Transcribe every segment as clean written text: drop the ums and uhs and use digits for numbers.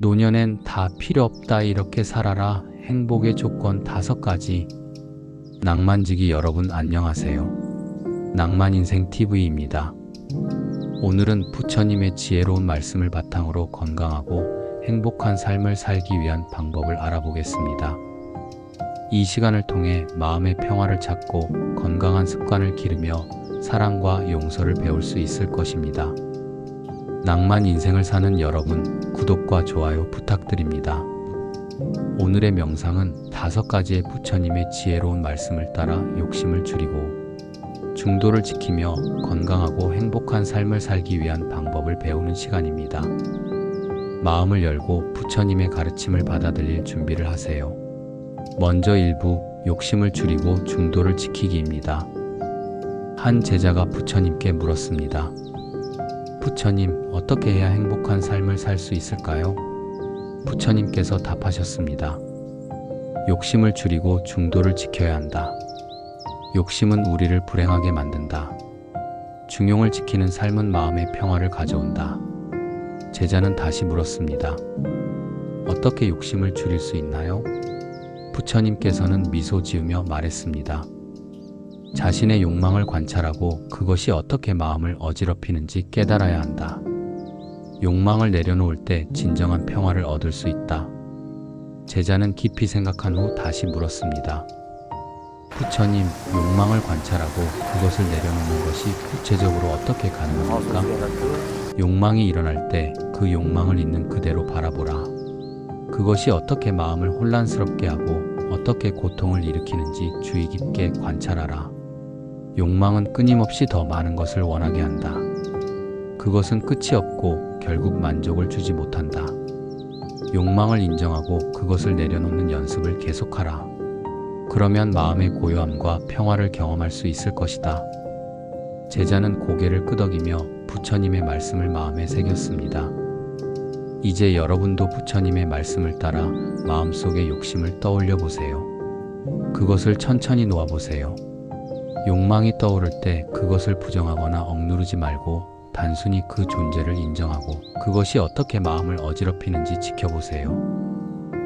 노년엔 다 필요 없다 이렇게 살아라. 행복의 조건 5가지. 낭만지기 여러분 안녕하세요. 낭만인생TV입니다. 오늘은 부처님의 지혜로운 말씀을 바탕으로 건강하고 행복한 삶을 살기 위한 방법을 알아보겠습니다. 이 시간을 통해 마음의 평화를 찾고 건강한 습관을 기르며 사랑과 용서를 배울 수 있을 것입니다. 낭만 인생을 사는 여러분, 구독과 좋아요 부탁드립니다. 오늘의 명상은 5가지의 부처님의 지혜로운 말씀을 따라 욕심을 줄이고 중도를 지키며 건강하고 행복한 삶을 살기 위한 방법을 배우는 시간입니다. 마음을 열고 부처님의 가르침을 받아들일 준비를 하세요. 먼저 1부, 욕심을 줄이고 중도를 지키기입니다. 한 제자가 부처님께 물었습니다. 부처님, 어떻게 해야 행복한 삶을 살 수 있을까요? 부처님께서 답하셨습니다. 욕심을 줄이고 중도를 지켜야 한다. 욕심은 우리를 불행하게 만든다. 중용을 지키는 삶은 마음의 평화를 가져온다. 제자는 다시 물었습니다. 어떻게 욕심을 줄일 수 있나요? 부처님께서는 미소 지으며 말했습니다. 자신의 욕망을 관찰하고 그것이 어떻게 마음을 어지럽히는지 깨달아야 한다. 욕망을 내려놓을 때 진정한 평화를 얻을 수 있다. 제자는 깊이 생각한 후 다시 물었습니다. 부처님, 욕망을 관찰하고 그것을 내려놓는 것이 구체적으로 어떻게 가능합니까? 욕망이 일어날 때 그 욕망을 있는 그대로 바라보라. 그것이 어떻게 마음을 혼란스럽게 하고 어떻게 고통을 일으키는지 주의 깊게 관찰하라. 욕망은 끊임없이 더 많은 것을 원하게 한다. 그것은 끝이 없고 결국 만족을 주지 못한다. 욕망을 인정하고 그것을 내려놓는 연습을 계속하라. 그러면 마음의 고요함과 평화를 경험할 수 있을 것이다. 제자는 고개를 끄덕이며 부처님의 말씀을 마음에 새겼습니다. 이제 여러분도 부처님의 말씀을 따라 마음속의 욕심을 떠올려 보세요. 그것을 천천히 놓아보세요. 욕망이 떠오를 때 그것을 부정하거나 억누르지 말고 단순히 그 존재를 인정하고 그것이 어떻게 마음을 어지럽히는지 지켜보세요.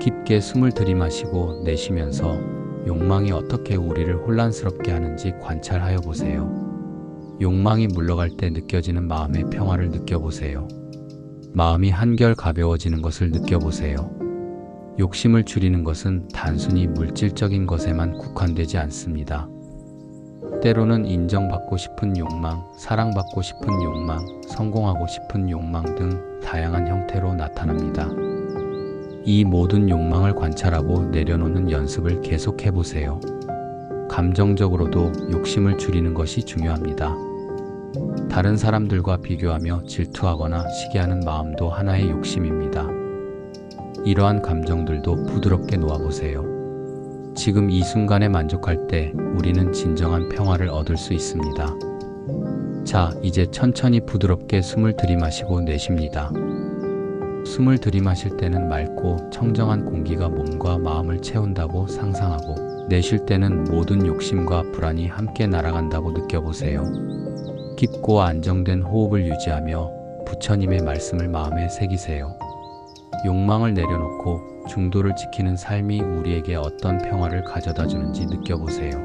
깊게 숨을 들이마시고 내쉬면서 욕망이 어떻게 우리를 혼란스럽게 하는지 관찰하여 보세요. 욕망이 물러갈 때 느껴지는 마음의 평화를 느껴보세요. 마음이 한결 가벼워지는 것을 느껴보세요. 욕심을 줄이는 것은 단순히 물질적인 것에만 국한되지 않습니다. 때로는 인정받고 싶은 욕망, 사랑받고 싶은 욕망, 성공하고 싶은 욕망 등 다양한 형태로 나타납니다. 이 모든 욕망을 관찰하고 내려놓는 연습을 계속해보세요. 감정적으로도 욕심을 줄이는 것이 중요합니다. 다른 사람들과 비교하며 질투하거나 시기하는 마음도 하나의 욕심입니다. 이러한 감정들도 부드럽게 놓아보세요. 지금 이 순간에 만족할 때 우리는 진정한 평화를 얻을 수 있습니다. 자, 이제 천천히 부드럽게 숨을 들이마시고 내쉽니다. 숨을 들이마실 때는 맑고 청정한 공기가 몸과 마음을 채운다고 상상하고 내쉴 때는 모든 욕심과 불안이 함께 날아간다고 느껴보세요. 깊고 안정된 호흡을 유지하며 부처님의 말씀을 마음에 새기세요. 욕망을 내려놓고 중도를 지키는 삶이 우리에게 어떤 평화를 가져다 주는지 느껴보세요.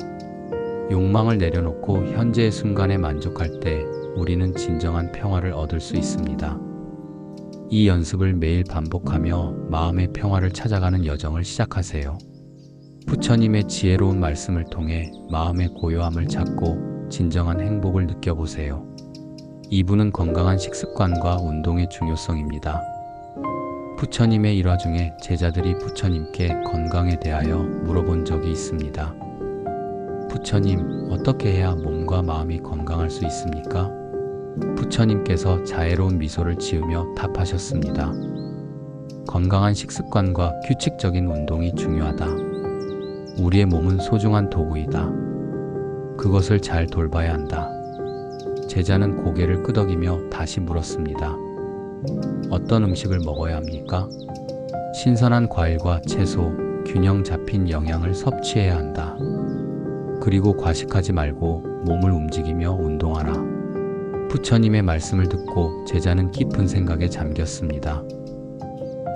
욕망을 내려놓고 현재의 순간에 만족할 때 우리는 진정한 평화를 얻을 수 있습니다. 이 연습을 매일 반복하며 마음의 평화를 찾아가는 여정을 시작하세요. 부처님의 지혜로운 말씀을 통해 마음의 고요함을 찾고 진정한 행복을 느껴보세요. 2부는 건강한 식습관과 운동의 중요성입니다. 부처님의 일화 중에 제자들이 부처님께 건강에 대하여 물어본 적이 있습니다. 부처님, 어떻게 해야 몸과 마음이 건강할 수 있습니까? 부처님께서 자애로운 미소를 지으며 답하셨습니다. 건강한 식습관과 규칙적인 운동이 중요하다. 우리의 몸은 소중한 도구이다. 그것을 잘 돌봐야 한다. 제자는 고개를 끄덕이며 다시 물었습니다. 어떤 음식을 먹어야 합니까? 신선한 과일과 채소, 균형 잡힌 영양을 섭취해야 한다. 그리고 과식하지 말고 몸을 움직이며 운동하라. 부처님의 말씀을 듣고 제자는 깊은 생각에 잠겼습니다.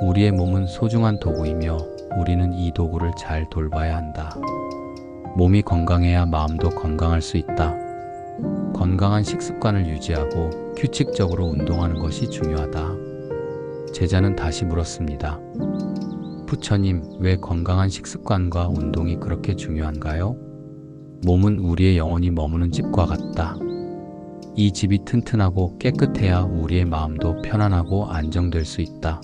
우리의 몸은 소중한 도구이며 우리는 이 도구를 잘 돌봐야 한다. 몸이 건강해야 마음도 건강할 수 있다. 건강한 식습관을 유지하고 규칙적으로 운동하는 것이 중요하다. 제자는 다시 물었습니다. 부처님, 왜 건강한 식습관과 운동이 그렇게 중요한가요? 몸은 우리의 영혼이 머무는 집과 같다. 이 집이 튼튼하고 깨끗해야 우리의 마음도 편안하고 안정될 수 있다.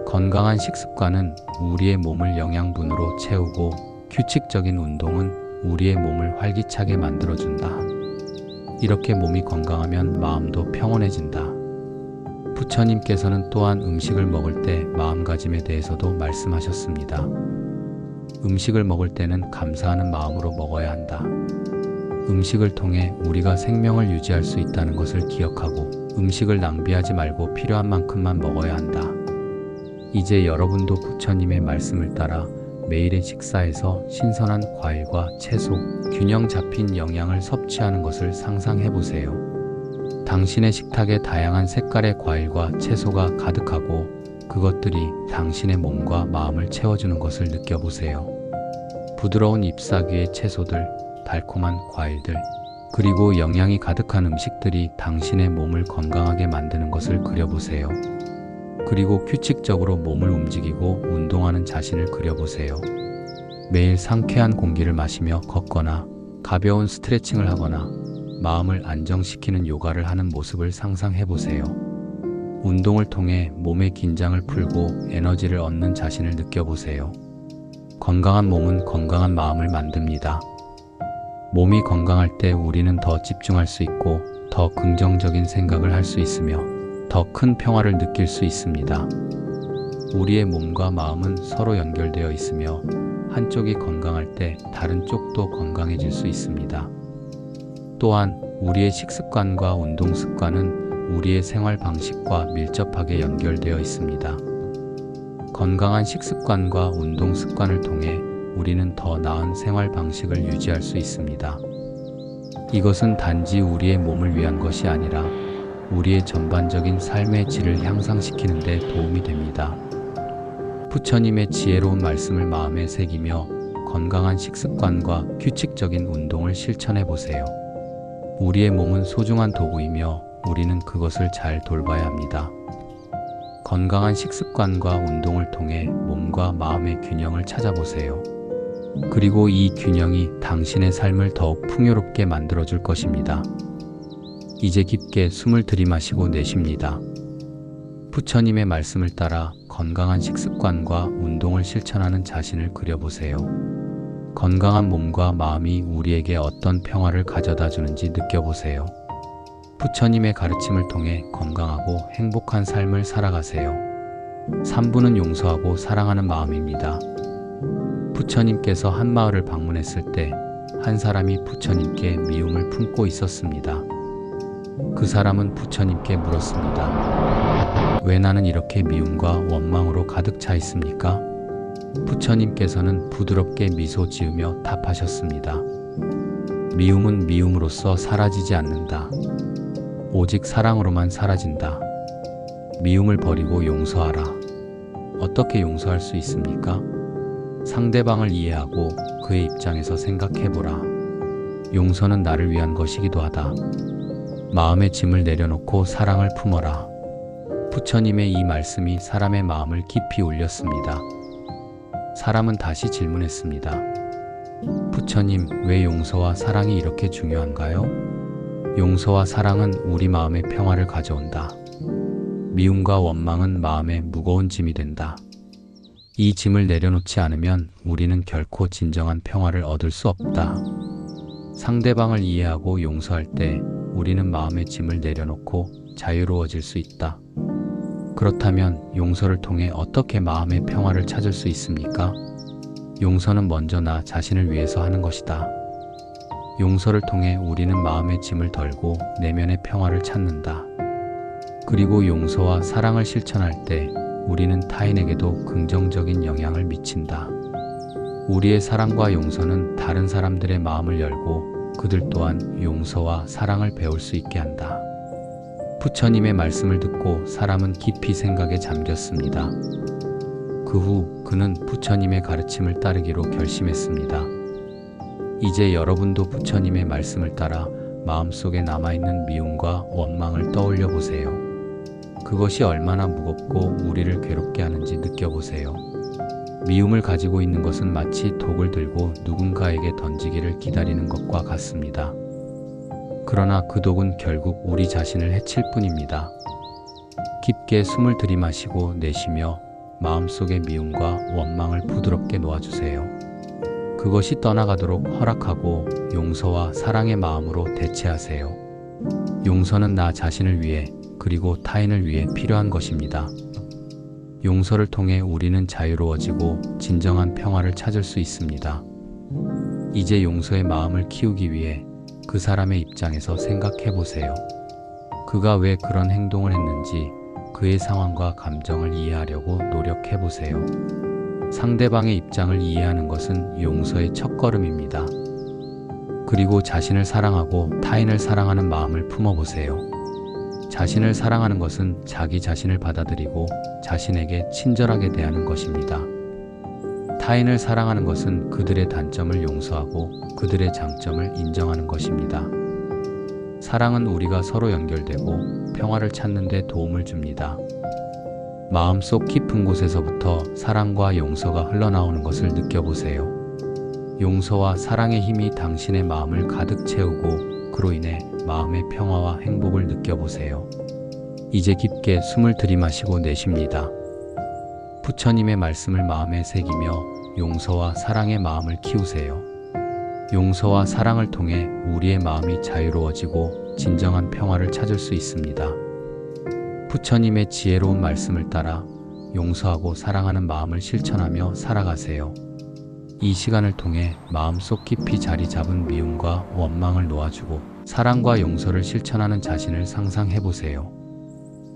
건강한 식습관은 우리의 몸을 영양분으로 채우고 규칙적인 운동은 우리의 몸을 활기차게 만들어준다. 이렇게 몸이 건강하면 마음도 평온해진다. 부처님께서는 또한 음식을 먹을 때 마음가짐에 대해서도 말씀하셨습니다. 음식을 먹을 때는 감사하는 마음으로 먹어야 한다. 음식을 통해 우리가 생명을 유지할 수 있다는 것을 기억하고 음식을 낭비하지 말고 필요한 만큼만 먹어야 한다. 이제 여러분도 부처님의 말씀을 따라 매일의 식사에서 신선한 과일과 채소, 균형 잡힌 영양을 섭취하는 것을 상상해 보세요. 당신의 식탁에 다양한 색깔의 과일과 채소가 가득하고 그것들이 당신의 몸과 마음을 채워주는 것을 느껴보세요. 부드러운 잎사귀의 채소들, 달콤한 과일들, 그리고 영양이 가득한 음식들이 당신의 몸을 건강하게 만드는 것을 그려보세요. 그리고 규칙적으로 몸을 움직이고 운동하는 자신을 그려보세요. 매일 상쾌한 공기를 마시며 걷거나 가벼운 스트레칭을 하거나 마음을 안정시키는 요가를 하는 모습을 상상해보세요. 운동을 통해 몸의 긴장을 풀고 에너지를 얻는 자신을 느껴보세요. 건강한 몸은 건강한 마음을 만듭니다. 몸이 건강할 때 우리는 더 집중할 수 있고 더 긍정적인 생각을 할 수 있으며 더 큰 평화를 느낄 수 있습니다. 우리의 몸과 마음은 서로 연결되어 있으며 한쪽이 건강할 때 다른 쪽도 건강해질 수 있습니다. 또한 우리의 식습관과 운동 습관은 우리의 생활 방식과 밀접하게 연결되어 있습니다. 건강한 식습관과 운동 습관을 통해 우리는 더 나은 생활 방식을 유지할 수 있습니다. 이것은 단지 우리의 몸을 위한 것이 아니라 우리의 전반적인 삶의 질을 향상시키는 데 도움이 됩니다. 부처님의 지혜로운 말씀을 마음에 새기며 건강한 식습관과 규칙적인 운동을 실천해 보세요. 우리의 몸은 소중한 도구이며 우리는 그것을 잘 돌봐야 합니다. 건강한 식습관과 운동을 통해 몸과 마음의 균형을 찾아보세요. 그리고 이 균형이 당신의 삶을 더욱 풍요롭게 만들어줄 것입니다. 이제 깊게 숨을 들이마시고 내쉽니다. 부처님의 말씀을 따라 건강한 식습관과 운동을 실천하는 자신을 그려보세요. 건강한 몸과 마음이 우리에게 어떤 평화를 가져다 주는지 느껴보세요. 부처님의 가르침을 통해 건강하고 행복한 삶을 살아가세요. 3부는 용서하고 사랑하는 마음입니다. 부처님께서 한 마을을 방문했을 때 한 사람이 부처님께 미움을 품고 있었습니다. 그 사람은 부처님께 물었습니다. 왜 나는 이렇게 미움과 원망으로 가득 차 있습니까? 부처님께서는 부드럽게 미소 지으며 답하셨습니다. 미움은 미움으로써 사라지지 않는다. 오직 사랑으로만 사라진다. 미움을 버리고 용서하라. 어떻게 용서할 수 있습니까? 상대방을 이해하고 그의 입장에서 생각해보라. 용서는 나를 위한 것이기도 하다. 마음의 짐을 내려놓고 사랑을 품어라. 부처님의 이 말씀이 사람의 마음을 깊이 울렸습니다. 사람은 다시 질문했습니다. 부처님, 왜 용서와 사랑이 이렇게 중요한가요? 용서와 사랑은 우리 마음의 평화를 가져온다. 미움과 원망은 마음에 무거운 짐이 된다. 이 짐을 내려놓지 않으면 우리는 결코 진정한 평화를 얻을 수 없다. 상대방을 이해하고 용서할 때 우리는 마음의 짐을 내려놓고 자유로워질 수 있다. 그렇다면 용서를 통해 어떻게 마음의 평화를 찾을 수 있습니까? 용서는 먼저 나 자신을 위해서 하는 것이다. 용서를 통해 우리는 마음의 짐을 덜고 내면의 평화를 찾는다. 그리고 용서와 사랑을 실천할 때 우리는 타인에게도 긍정적인 영향을 미친다. 우리의 사랑과 용서는 다른 사람들의 마음을 열고 그들 또한 용서와 사랑을 배울 수 있게 한다. 부처님의 말씀을 듣고 사람은 깊이 생각에 잠겼습니다. 그 후 그는 부처님의 가르침을 따르기로 결심했습니다. 이제 여러분도 부처님의 말씀을 따라 마음속에 남아있는 미움과 원망을 떠올려 보세요. 그것이 얼마나 무겁고 우리를 괴롭게 하는지 느껴보세요. 미움을 가지고 있는 것은 마치 독을 들고 누군가에게 던지기를 기다리는 것과 같습니다. 그러나 그 독은 결국 우리 자신을 해칠 뿐입니다. 깊게 숨을 들이마시고 내쉬며 마음속의 미움과 원망을 부드럽게 놓아주세요. 그것이 떠나가도록 허락하고 용서와 사랑의 마음으로 대체하세요. 용서는 나 자신을 위해 그리고 타인을 위해 필요한 것입니다. 용서를 통해 우리는 자유로워지고 진정한 평화를 찾을 수 있습니다. 이제 용서의 마음을 키우기 위해 그 사람의 입장에서 생각해 보세요. 그가 왜 그런 행동을 했는지 그의 상황과 감정을 이해하려고 노력해 보세요. 상대방의 입장을 이해하는 것은 용서의 첫걸음입니다. 그리고 자신을 사랑하고 타인을 사랑하는 마음을 품어보세요. 자신을 사랑하는 것은 자기 자신을 받아들이고 자신에게 친절하게 대하는 것입니다. 타인을 사랑하는 것은 그들의 단점을 용서하고 그들의 장점을 인정하는 것입니다. 사랑은 우리가 서로 연결되고 평화를 찾는 데 도움을 줍니다. 마음속 깊은 곳에서부터 사랑과 용서가 흘러나오는 것을 느껴보세요. 용서와 사랑의 힘이 당신의 마음을 가득 채우고 그로 인해 마음의 평화와 행복을 느껴보세요. 이제 깊게 숨을 들이마시고 내쉽니다. 부처님의 말씀을 마음에 새기며 용서와 사랑의 마음을 키우세요. 용서와 사랑을 통해 우리의 마음이 자유로워지고 진정한 평화를 찾을 수 있습니다. 부처님의 지혜로운 말씀을 따라 용서하고 사랑하는 마음을 실천하며 살아가세요. 이 시간을 통해 마음속 깊이 자리 잡은 미움과 원망을 놓아주고 사랑과 용서를 실천하는 자신을 상상해보세요.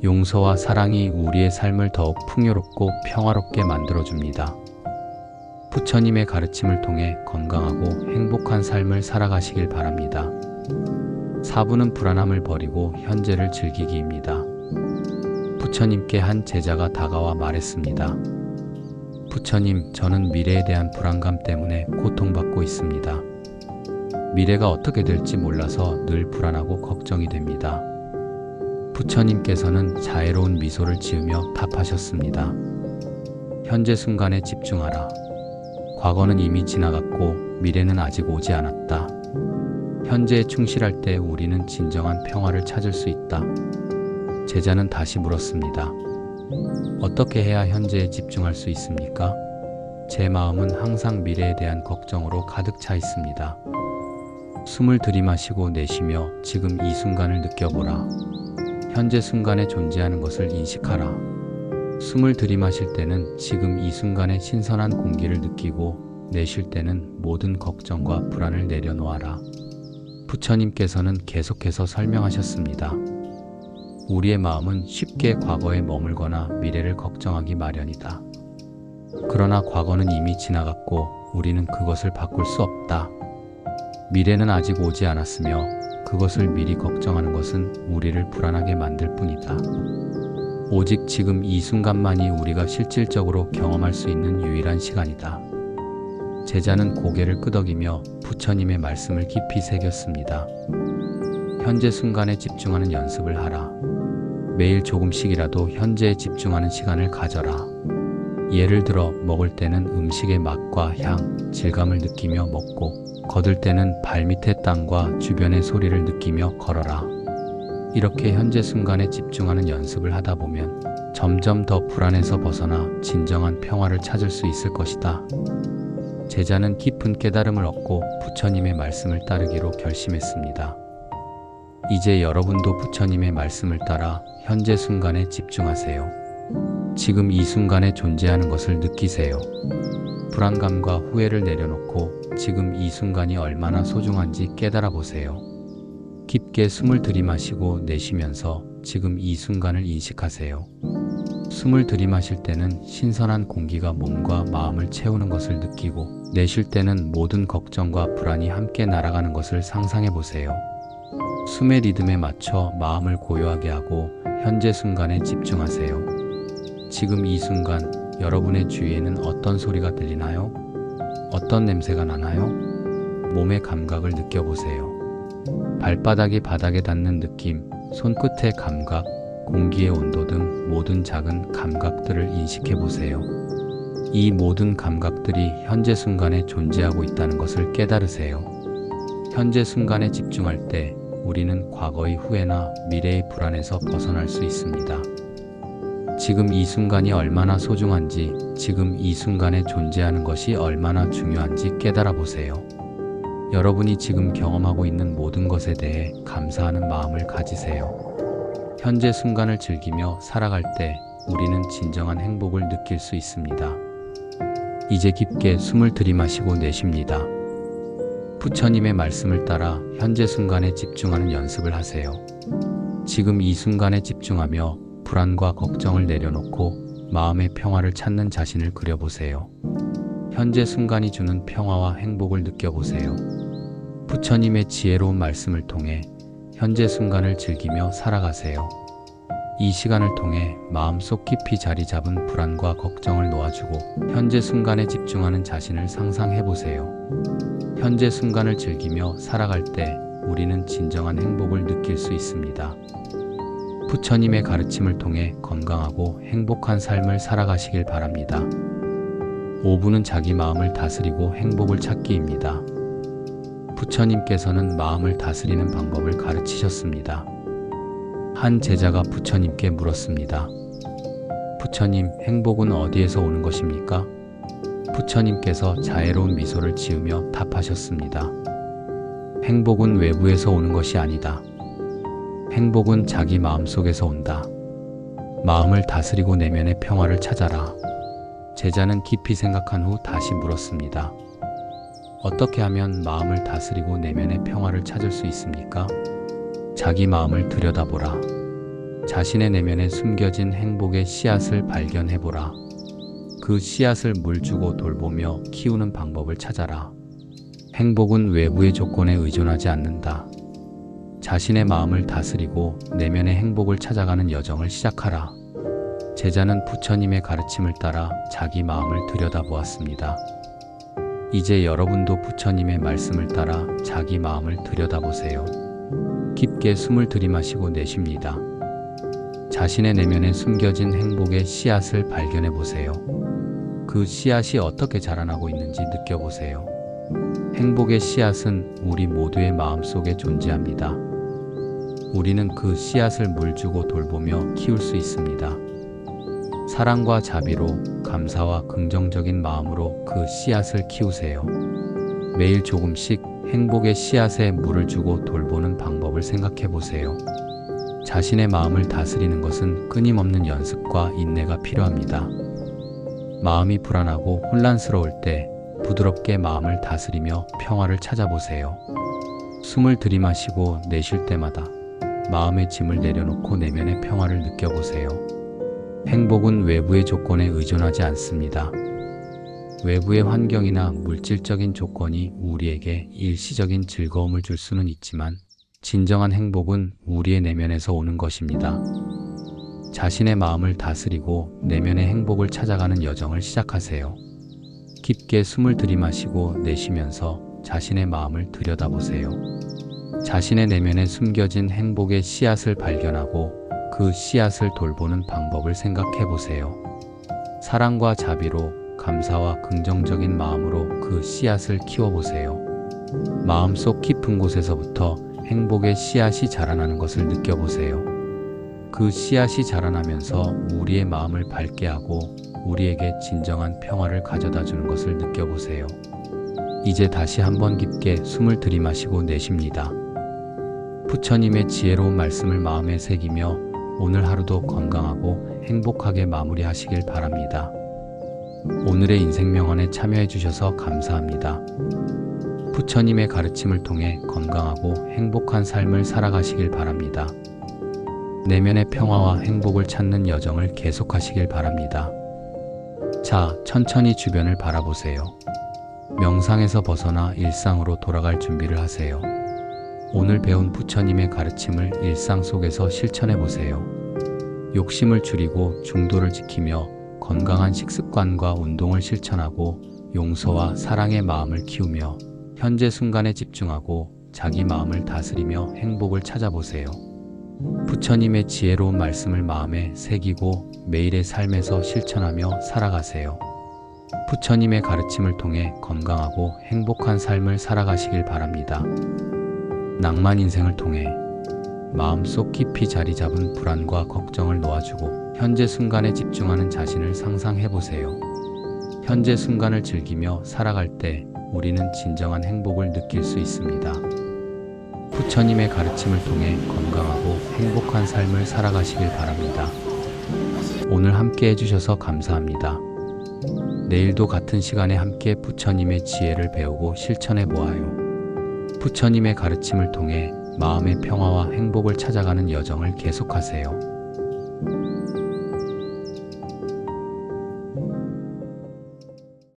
용서와 사랑이 우리의 삶을 더욱 풍요롭고 평화롭게 만들어줍니다. 부처님의 가르침을 통해 건강하고 행복한 삶을 살아가시길 바랍니다. 4부는 불안함을 버리고 현재를 즐기기입니다. 부처님께 한 제자가 다가와 말했습니다. 부처님, 저는 미래에 대한 불안감 때문에 고통받고 있습니다. 미래가 어떻게 될지 몰라서 늘 불안하고 걱정이 됩니다. 부처님께서는 자애로운 미소를 지으며 답하셨습니다. 현재 순간에 집중하라. 과거는 이미 지나갔고 미래는 아직 오지 않았다. 현재에 충실할 때 우리는 진정한 평화를 찾을 수 있다. 제자는 다시 물었습니다. 어떻게 해야 현재에 집중할 수 있습니까? 제 마음은 항상 미래에 대한 걱정으로 가득 차 있습니다. 숨을 들이마시고 내쉬며 지금 이 순간을 느껴보라. 현재 순간에 존재하는 것을 인식하라. 숨을 들이마실 때는 지금 이 순간의 신선한 공기를 느끼고 내쉴 때는 모든 걱정과 불안을 내려놓아라. 부처님께서는 계속해서 설명하셨습니다. 우리의 마음은 쉽게 과거에 머물거나 미래를 걱정하기 마련이다. 그러나 과거는 이미 지나갔고 우리는 그것을 바꿀 수 없다. 미래는 아직 오지 않았으며 그것을 미리 걱정하는 것은 우리를 불안하게 만들 뿐이다. 오직 지금 이 순간만이 우리가 실질적으로 경험할 수 있는 유일한 시간이다. 제자는 고개를 끄덕이며 부처님의 말씀을 깊이 새겼습니다. 현재 순간에 집중하는 연습을 하라. 매일 조금씩이라도 현재에 집중하는 시간을 가져라. 예를 들어 먹을 때는 음식의 맛과 향, 질감을 느끼며 먹고 걷을 때는 발밑의 땅과 주변의 소리를 느끼며 걸어라. 이렇게 현재 순간에 집중하는 연습을 하다 보면 점점 더 불안에서 벗어나 진정한 평화를 찾을 수 있을 것이다. 제자는 깊은 깨달음을 얻고 부처님의 말씀을 따르기로 결심했습니다. 이제 여러분도 부처님의 말씀을 따라 현재 순간에 집중하세요. 지금 이 순간에 존재하는 것을 느끼세요. 불안감과 후회를 내려놓고 지금 이 순간이 얼마나 소중한지 깨달아 보세요. 깊게 숨을 들이마시고 내쉬면서 지금 이 순간을 인식하세요. 숨을 들이마실 때는 신선한 공기가 몸과 마음을 채우는 것을 느끼고 내쉴 때는 모든 걱정과 불안이 함께 날아가는 것을 상상해 보세요. 숨의 리듬에 맞춰 마음을 고요하게 하고 현재 순간에 집중하세요. 지금 이 순간 여러분의 주위에는 어떤 소리가 들리나요? 어떤 냄새가 나나요? 몸의 감각을 느껴보세요. 발바닥이 바닥에 닿는 느낌, 손끝의 감각, 공기의 온도 등 모든 작은 감각들을 인식해 보세요. 이 모든 감각들이 현재 순간에 존재하고 있다는 것을 깨달으세요. 현재 순간에 집중할 때 우리는 과거의 후회나 미래의 불안에서 벗어날 수 있습니다. 지금 이 순간이 얼마나 소중한지, 지금 이 순간에 존재하는 것이 얼마나 중요한지 깨달아 보세요. 여러분이 지금 경험하고 있는 모든 것에 대해 감사하는 마음을 가지세요. 현재 순간을 즐기며 살아갈 때 우리는 진정한 행복을 느낄 수 있습니다. 이제 깊게 숨을 들이마시고 내쉽니다. 부처님의 말씀을 따라 현재 순간에 집중하는 연습을 하세요. 지금 이 순간에 집중하며 불안과 걱정을 내려놓고 마음의 평화를 찾는 자신을 그려보세요. 현재 순간이 주는 평화와 행복을 느껴보세요. 부처님의 지혜로운 말씀을 통해 현재 순간을 즐기며 살아가세요. 이 시간을 통해 마음속 깊이 자리 잡은 불안과 걱정을 놓아주고 현재 순간에 집중하는 자신을 상상해보세요. 현재 순간을 즐기며 살아갈 때 우리는 진정한 행복을 느낄 수 있습니다. 부처님의 가르침을 통해 건강하고 행복한 삶을 살아가시길 바랍니다. 5분은 자기 마음을 다스리고 행복을 찾기입니다. 부처님께서는 마음을 다스리는 방법을 가르치셨습니다. 한 제자가 부처님께 물었습니다. 부처님, 행복은 어디에서 오는 것입니까? 부처님께서 자애로운 미소를 지으며 답하셨습니다. 행복은 외부에서 오는 것이 아니다. 행복은 자기 마음속에서 온다. 마음을 다스리고 내면의 평화를 찾아라. 제자는 깊이 생각한 후 다시 물었습니다. 어떻게 하면 마음을 다스리고 내면의 평화를 찾을 수 있습니까? 자기 마음을 들여다보라. 자신의 내면에 숨겨진 행복의 씨앗을 발견해보라. 그 씨앗을 물주고 돌보며 키우는 방법을 찾아라. 행복은 외부의 조건에 의존하지 않는다. 자신의 마음을 다스리고 내면의 행복을 찾아가는 여정을 시작하라. 제자는 부처님의 가르침을 따라 자기 마음을 들여다보았습니다. 이제 여러분도 부처님의 말씀을 따라 자기 마음을 들여다보세요. 깊게 숨을 들이마시고 내쉽니다. 자신의 내면에 숨겨진 행복의 씨앗을 발견해 보세요. 그 씨앗이 어떻게 자라나고 있는지 느껴보세요. 행복의 씨앗은 우리 모두의 마음속에 존재합니다. 우리는 그 씨앗을 물주고 돌보며 키울 수 있습니다. 사랑과 자비로, 감사와 긍정적인 마음으로 그 씨앗을 키우세요. 매일 조금씩 행복의 씨앗에 물을 주고 돌보는 방법을 생각해 보세요. 자신의 마음을 다스리는 것은 끊임없는 연습과 인내가 필요합니다. 마음이 불안하고 혼란스러울 때 부드럽게 마음을 다스리며 평화를 찾아보세요. 숨을 들이마시고 내쉴 때마다 마음의 짐을 내려놓고 내면의 평화를 느껴보세요. 행복은 외부의 조건에 의존하지 않습니다. 외부의 환경이나 물질적인 조건이 우리에게 일시적인 즐거움을 줄 수는 있지만 진정한 행복은 우리의 내면에서 오는 것입니다. 자신의 마음을 다스리고 내면의 행복을 찾아가는 여정을 시작하세요. 깊게 숨을 들이마시고 내쉬면서 자신의 마음을 들여다보세요. 자신의 내면에 숨겨진 행복의 씨앗을 발견하고 그 씨앗을 돌보는 방법을 생각해 보세요. 사랑과 자비로, 감사와 긍정적인 마음으로 그 씨앗을 키워보세요. 마음속 깊은 곳에서부터 행복의 씨앗이 자라나는 것을 느껴보세요. 그 씨앗이 자라나면서 우리의 마음을 밝게 하고 우리에게 진정한 평화를 가져다 주는 것을 느껴보세요. 이제 다시 한번 깊게 숨을 들이마시고 내쉽니다. 부처님의 지혜로운 말씀을 마음에 새기며 오늘 하루도 건강하고 행복하게 마무리하시길 바랍니다. 오늘의 인생명언에 참여해 주셔서 감사합니다. 부처님의 가르침을 통해 건강하고 행복한 삶을 살아가시길 바랍니다. 내면의 평화와 행복을 찾는 여정을 계속하시길 바랍니다. 자, 천천히 주변을 바라보세요. 명상에서 벗어나 일상으로 돌아갈 준비를 하세요. 오늘 배운 부처님의 가르침을 일상 속에서 실천해 보세요. 욕심을 줄이고 중도를 지키며 건강한 식습관과 운동을 실천하고 용서와 사랑의 마음을 키우며 현재 순간에 집중하고 자기 마음을 다스리며 행복을 찾아보세요. 부처님의 지혜로운 말씀을 마음에 새기고 매일의 삶에서 실천하며 살아가세요. 부처님의 가르침을 통해 건강하고 행복한 삶을 살아가시길 바랍니다. 낭만 인생을 통해 마음속 깊이 자리 잡은 불안과 걱정을 놓아주고 현재 순간에 집중하는 자신을 상상해보세요. 현재 순간을 즐기며 살아갈 때 우리는 진정한 행복을 느낄 수 있습니다. 부처님의 가르침을 통해 건강하고 행복한 삶을 살아가시길 바랍니다. 오늘 함께 해주셔서 감사합니다. 내일도 같은 시간에 함께 부처님의 지혜를 배우고 실천해 보아요. 부처님의 가르침을 통해 마음의 평화와 행복을 찾아가는 여정을 계속하세요.